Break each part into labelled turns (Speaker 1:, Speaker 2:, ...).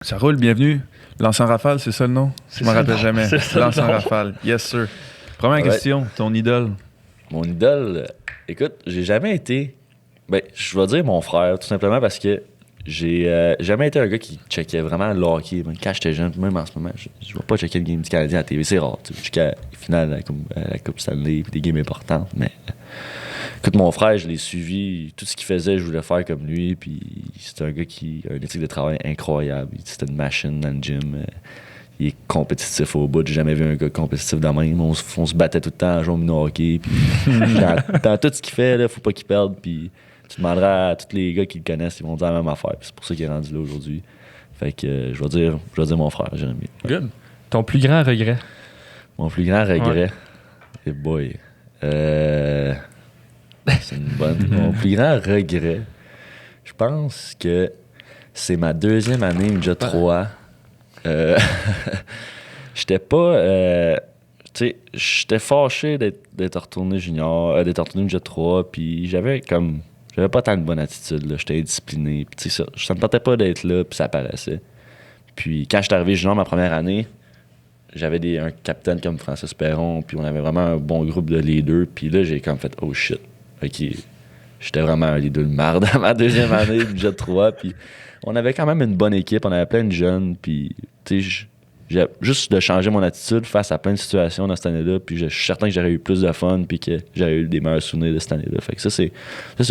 Speaker 1: Ça roule, bienvenue. Lance en rafale, c'est ça le nom? Je me rappelle jamais. Lance en rafale, yes sir. Première question, ton idole?
Speaker 2: Mon idole, écoute, j'ai jamais été... Ben, je vais dire mon frère, tout simplement parce que j'ai jamais été un gars qui checkait vraiment le hockey. Quand j'étais jeune, même en ce moment, je vais pas checker le game du Canadien à la TV, c'est rare. Jusqu'à la finale à la Coupe Stanley, puis des games importantes, mais... Écoute, mon frère, je l'ai suivi. Tout ce qu'il faisait, je voulais faire comme lui. Puis c'est un gars qui a une éthique de travail incroyable. C'était une machine dans le gym. Il est compétitif au bout. J'ai jamais vu un gars compétitif de même. On se battait tout le temps à jouer au mini-hockey. Puis dans tout ce qu'il fait, il faut pas qu'il perde. Puis tu demanderas à tous les gars qui le connaissent, ils vont dire la même affaire. Puis c'est pour ça qu'il est rendu là aujourd'hui. Fait que je vais dire mon frère, j'aime bien.
Speaker 3: Good. Ton plus grand regret?
Speaker 2: Mon plus grand regret? Et boy. C'est une bonne. Mon plus grand regret, je pense que c'est ma deuxième année Ninja 3. J'étais pas. Tu sais, j'étais fâché d'être retourné junior, d'être retourné Ninja 3, puis j'avais pas tant de bonne attitude, là. J'étais indiscipliné, puis tu sais, ça me tentait pas d'être là, puis ça paraissait. Puis quand j'étais arrivé junior ma première année, j'avais un capitaine comme Francis Perron, puis on avait vraiment un bon groupe de leaders, puis là, j'ai comme fait « Oh shit ». OK, j'étais vraiment un leader de marde dans ma deuxième année, Jet 3, puis on avait quand même une bonne équipe, on avait plein de jeunes, puis tu sais, juste de changer mon attitude face à plein de situations dans cette année-là, puis je suis certain que j'aurais eu plus de fun, puis que j'aurais eu des meilleurs souvenirs de cette année-là. Fait que ça, c'est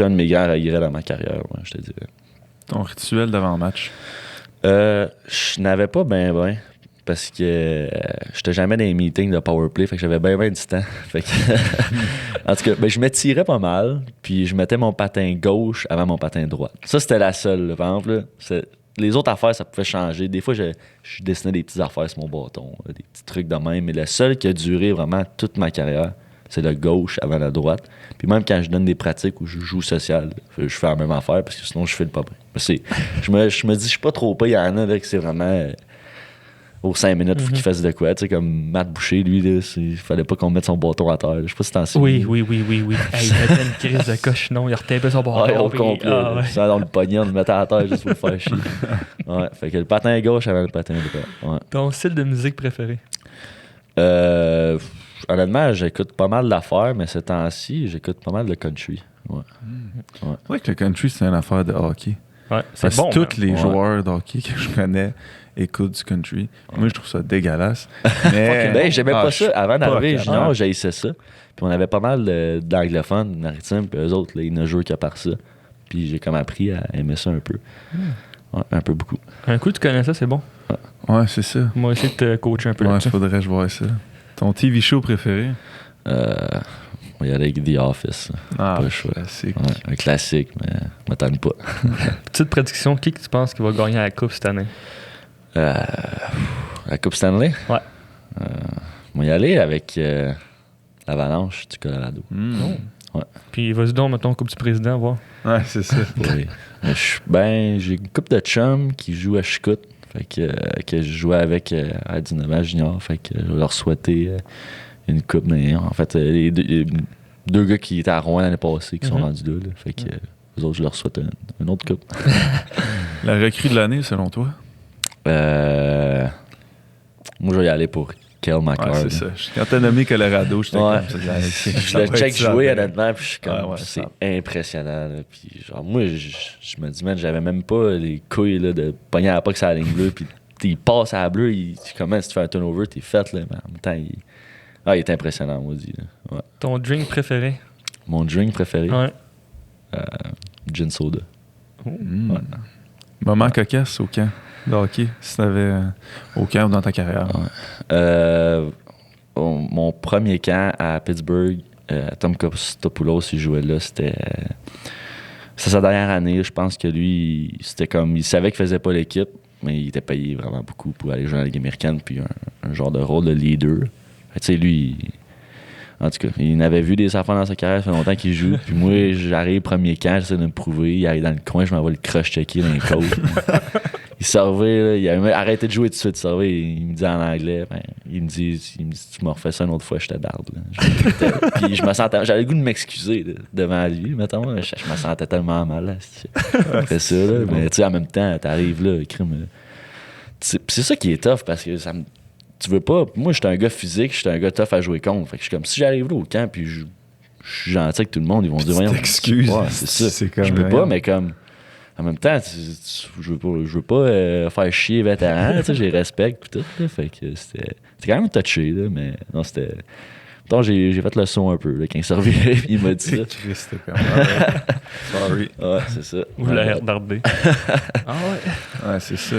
Speaker 2: un de mes grands regrets dans ma carrière, moi, je te dirais.
Speaker 1: Ton rituel d'avant-match?
Speaker 2: Je n'avais pas ben, parce que j'étais jamais dans les meetings de powerplay, fait que j'avais bien du temps. Fait que en tout cas, ben, je m'étirais pas mal, puis je mettais mon patin gauche avant mon patin droit. Ça, c'était la seule, là, par exemple. Là, les autres affaires, ça pouvait changer. Des fois, je dessinais des petites affaires sur mon bâton, là, des petits trucs de même, mais le seul qui a duré vraiment toute ma carrière, c'est le gauche avant la droite. Puis même quand je donne des pratiques où je joue social, je fais la même affaire, parce que sinon, je fais le pas bien. Je me dis, je suis pas trop pas, il y en a là, que c'est vraiment... aux 5 minutes, il faut qu'il fasse de quoi. Tu sais, comme Matt Boucher, lui, là, il fallait pas qu'on mette son bâton à terre. Je sais pas si t'en sais.
Speaker 3: Oui. Hey, il mettait une crise de coche, non, il retapait son bâton.
Speaker 2: Au complet. Ça, on le pognait, on le mettait à terre juste pour le faire chier. Ouais, fait que le patin gauche avant le patin droit. Ouais.
Speaker 3: Ton style de musique préféré?
Speaker 2: Honnêtement, j'écoute pas mal d'affaires, mais ces temps-ci, j'écoute pas mal de country. Ouais.
Speaker 1: Ouais, que le country, c'est une affaire de hockey.
Speaker 3: Ouais,
Speaker 1: Parce que tous les joueurs de hockey que je connais écoutent du country. Moi, je trouve ça dégueulasse. Mais
Speaker 2: j'aimais pas ça. Avant d'arriver junior,
Speaker 1: ouais.
Speaker 2: j'haïssais ça. Puis on avait pas mal d'anglophones, maritimes, puis eux autres, là, ils ne jouaient qu'à part ça. Puis j'ai comme appris à aimer ça un peu. Ouais, un peu beaucoup.
Speaker 3: Un coup, tu connais ça, c'est bon.
Speaker 1: Ouais, c'est ça.
Speaker 3: Moi, essayer de te coacher un peu.
Speaker 1: Ouais, faudrait que je voie ça. Ton TV show préféré?
Speaker 2: On va y aller avec The Office.
Speaker 1: Ah,
Speaker 2: pas choix.
Speaker 1: Classique.
Speaker 2: Ouais, un classique, mais je m'attends pas.
Speaker 3: Petite prédiction, qui que tu penses qui va gagner la Coupe cette année?
Speaker 2: La Coupe Stanley?
Speaker 3: Ouais.
Speaker 2: On va y aller avec l'Avalanche du Colorado. Ouais.
Speaker 3: Puis vas-y donc, mettons, Coupe du Président, voir.
Speaker 1: Ouais, c'est ça.
Speaker 2: Oui. J'ai une couple de chums qui jouent à Chicout. Fait que je jouais avec à 19 ans junior. Fait que je vais leur souhaiter une coupe. Mais en fait, les deux gars qui étaient à Rouen l'année passée qui sont rendus là. Fait que les autres, je leur souhaite une autre coupe.
Speaker 1: La recrue de l'année, selon toi?
Speaker 2: Moi, je vais y aller pour Cale McCarr.
Speaker 1: Ouais, c'est ça. Quand t'as nommé Colorado, j'étais comme ça.
Speaker 2: Je le check jouer, honnêtement, puis je suis comme,
Speaker 1: ouais,
Speaker 2: c'est impressionnant. Là. Puis genre, moi, je me dis, man, j'avais même pas les couilles là, de pogner à la puck sur la ligne bleue, puis il passe à la bleue, comment si tu fais un turnover, t'es fait, là, mais en même temps, il est impressionnant, moi, dit. Ouais.
Speaker 3: Ton drink préféré?
Speaker 2: Mon drink préféré?
Speaker 3: Ouais.
Speaker 2: Gin soda.
Speaker 3: Ouais.
Speaker 1: Moment cocasse au camp de hockey, si t'avais au camp ou dans ta carrière.
Speaker 2: Ouais. Mon premier camp à Pittsburgh, Tom Kostopoulos, il jouait là, c'était sa dernière année. Je pense que lui, c'était comme, il savait qu'il faisait pas l'équipe, mais il était payé vraiment beaucoup pour aller jouer dans la Ligue américaine, puis un genre de rôle de leader. Tu sais, lui, en tout cas, il avait vu des enfants dans sa carrière, ça fait longtemps qu'il joue. Puis moi, j'arrive premier camp, j'essaie de me prouver. Il arrive dans le coin, je m'envoie le crush-checker dans les côtes. Il servait, là, il avait arrêté de jouer tout de suite, servait. Il me dit en anglais, il me dit tu m'as refait ça une autre fois, je te darde. Puis je me sentais, j'avais le goût de m'excuser là, devant lui, mettons. Je me sentais tellement mal. Là, après ça, là, mais tu sais, en même temps, t'arrives là, crime. c'est ça qui est tough parce que tu veux pas. Moi, j'étais un gars physique, j'étais un gars tough à jouer contre. Fait que je suis comme si j'arrive là au camp puis je suis gentil avec tout le monde, ils vont se dire voyons.
Speaker 1: Excuse.
Speaker 2: Ouais, c'est ça.
Speaker 1: C'est comme
Speaker 2: je peux pas, mais comme. En même temps, je veux pas faire chier les vétérans, tu sais, je les respecte pis tout. Là, fait que c'était quand même touché, là, mais non, c'était. Pourtant, j'ai fait le son un peu là, quand il s'est reviré, il m'a dit ça.
Speaker 1: C'était comme. Sorry.
Speaker 2: Ouais, c'est ça.
Speaker 3: Vous l'avez regardé. Ah ouais.
Speaker 1: Ouais, c'est ça.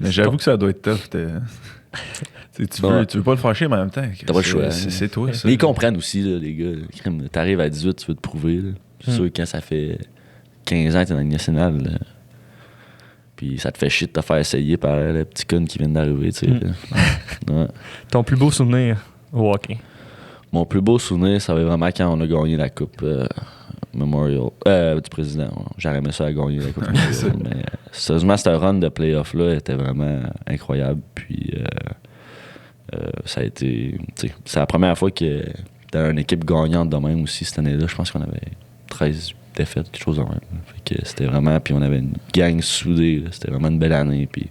Speaker 1: Mais j'avoue que ça doit être tough. Tu veux pas le fâcher, mais en même temps.
Speaker 2: T'as pas le choix.
Speaker 1: C'est toi, ça.
Speaker 2: Mais ils comprennent aussi, là, les gars. T'arrives à 18, tu veux te prouver. Là. C'est sûr que quand ça fait 15 ans que t'es dans le national, là, puis ça te fait chier de te faire essayer par le petit con qui vient d'arriver, tu sais. Ouais.
Speaker 3: Ton plus beau souvenir au hockey?
Speaker 2: Mon plus beau souvenir, ça va être vraiment quand on a gagné la Coupe Memorial du président. Ouais. J'aurais aimé ça à gagner la Coupe Memorial. Mais sérieusement, ce run de playoff-là était vraiment incroyable. Puis ça a été. C'est la première fois que dans une équipe gagnante de même aussi cette année-là. Je pense qu'on avait 13 défaites, quelque chose de même. Fait que c'était vraiment. Puis on avait une gang soudée. Là. C'était vraiment une belle année. Puis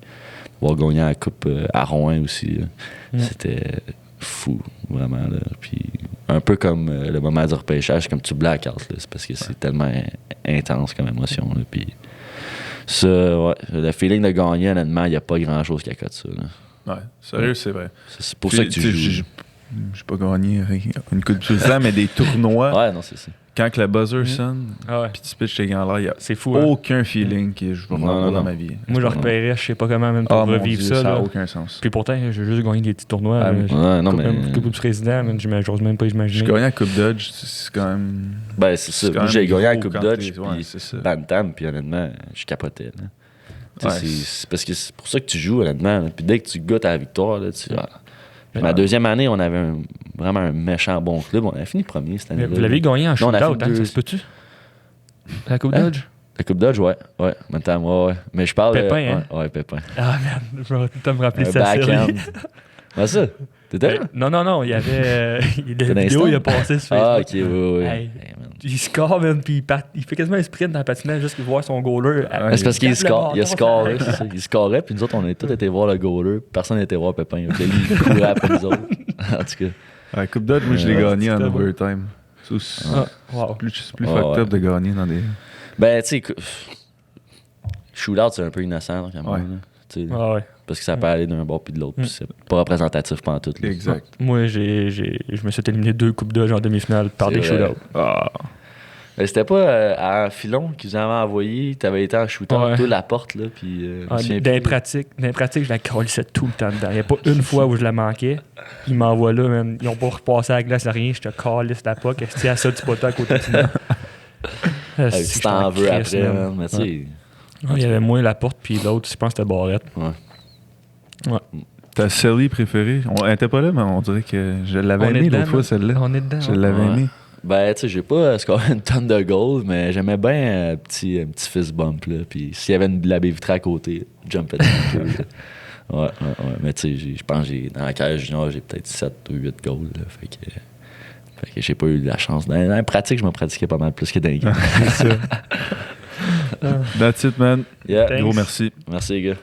Speaker 2: pouvoir gagner la Coupe à Rouen aussi. C'était fou, vraiment. Là. Puis un peu comme le moment du repêchage, comme tu blackout. C'est parce que c'est tellement intense comme émotion. Là. Puis ça, ouais, le feeling de gagner, honnêtement, il n'y a pas grand-chose qui accote ça. Là.
Speaker 1: Ouais, sérieux, c'est vrai.
Speaker 2: C'est pour ça que tu joues.
Speaker 1: J'ai pas gagné une coupe de président, mais des tournois.
Speaker 2: Ouais, non, c'est ça.
Speaker 1: Quand que le buzzer sonne,
Speaker 3: Ah ouais.
Speaker 1: puis tu pitches tes gants là, il y a
Speaker 3: C'est fou,
Speaker 1: aucun feeling que je vais avoir dans ma vie.
Speaker 3: Moi, je repérais, je sais pas comment même pour revivre ça.
Speaker 1: Ça n'a
Speaker 3: là.
Speaker 1: aucun sens.
Speaker 3: Puis pourtant, j'ai juste gagné des petits tournois.
Speaker 1: Ah,
Speaker 2: ouais, non, mais.
Speaker 3: Coupe du président, j'ose même pas imaginer.
Speaker 1: J'ai gagné la Coupe Dodge, c'est quand même.
Speaker 2: Ben, c'est ça. Moi, j'ai gagné la Coupe Dodge, puis Bantam, puis honnêtement, je capotais. Là. Ouais. C'est parce que c'est pour ça que tu joues, honnêtement. Là. Puis dès que tu goûtes à la victoire, là, ma deuxième année, on avait vraiment un méchant bon club. On avait fini premier cette année-là.
Speaker 3: Vous l'avez gagné en shootout, ça se peut-tu? La Coupe Dodge?
Speaker 2: La Coupe Dodge, ouais. Ouais, maintenant, ouais. Mais je parle.
Speaker 3: Pépin, hein?
Speaker 2: Ouais, Pépin.
Speaker 3: Ah merde, je vais tout me rappeler ça.
Speaker 2: Backhand. Ouais, ça. T'étais là?
Speaker 3: Non, il y avait. La vidéo, il a passé sur Facebook.
Speaker 2: Ah, ok, oui.
Speaker 3: Hey, il score, man, puis il fait quasiment un sprint dans le patinage juste pour voir son goaler.
Speaker 2: C'est parce qu'il score. Il a scoré, c'est ça. Il scorait, puis nous autres, on a tous été voir le goaler. Personne n'était voir Pépin. Il courait après nous autres. En tout cas.
Speaker 1: La Coupe Dodge, moi, je l'ai gagné en overtime.
Speaker 3: Wow.
Speaker 1: C'est plus fucked up de gagner dans des.
Speaker 2: Ben, tu sais, shootout, c'est un peu innocent quand même.
Speaker 3: Ouais.
Speaker 2: Parce que ça peut aller d'un bord puis de l'autre. Puis c'est pas représentatif pendant tout. Là.
Speaker 1: Exact.
Speaker 3: Moi, je me suis éliminé 2 coupes Dodge en demi-finale par des shootouts.
Speaker 2: Ah. Ben, c'était pas à Filon qu'ils avaient envoyé. T'avais été en shootout, toi, la porte, là. Puis.
Speaker 3: Dans les pratiques, je la calissais tout le temps dedans. Il n'y a pas une fois où je la manquais. Ils m'envoient là, man. Ils ont pas repassé à la glace, rien. Je te calisse la POC. C'était à ça du poteau à côté de
Speaker 2: si t'en veux après, man. Mais tu sais.
Speaker 3: Il y avait moi, la porte, puis l'autre, je pense que c'était Barrette.
Speaker 2: Ouais.
Speaker 1: Ta série préférée? Elle était pas là, mais on dirait que je l'avais aimée l'autre fois, celle-là.
Speaker 3: On est dedans.
Speaker 1: Je l'avais aimée.
Speaker 2: Ben, tu sais, j'ai pas scoré une tonne de goals, mais j'aimais bien un petit fist bump, là. Puis s'il y avait la baie vitrée à côté, jumpait un peu. Ouais. Mais tu sais, je pense que dans la carrière junior, j'ai peut-être 7 ou 8 goals, là. Fait que j'ai pas eu la chance. Dans la pratique, je me pratiquais pas mal plus que dans les games.
Speaker 1: C'est ça. That's it, man.
Speaker 2: Yeah.
Speaker 1: Gros merci.
Speaker 2: Merci, les gars.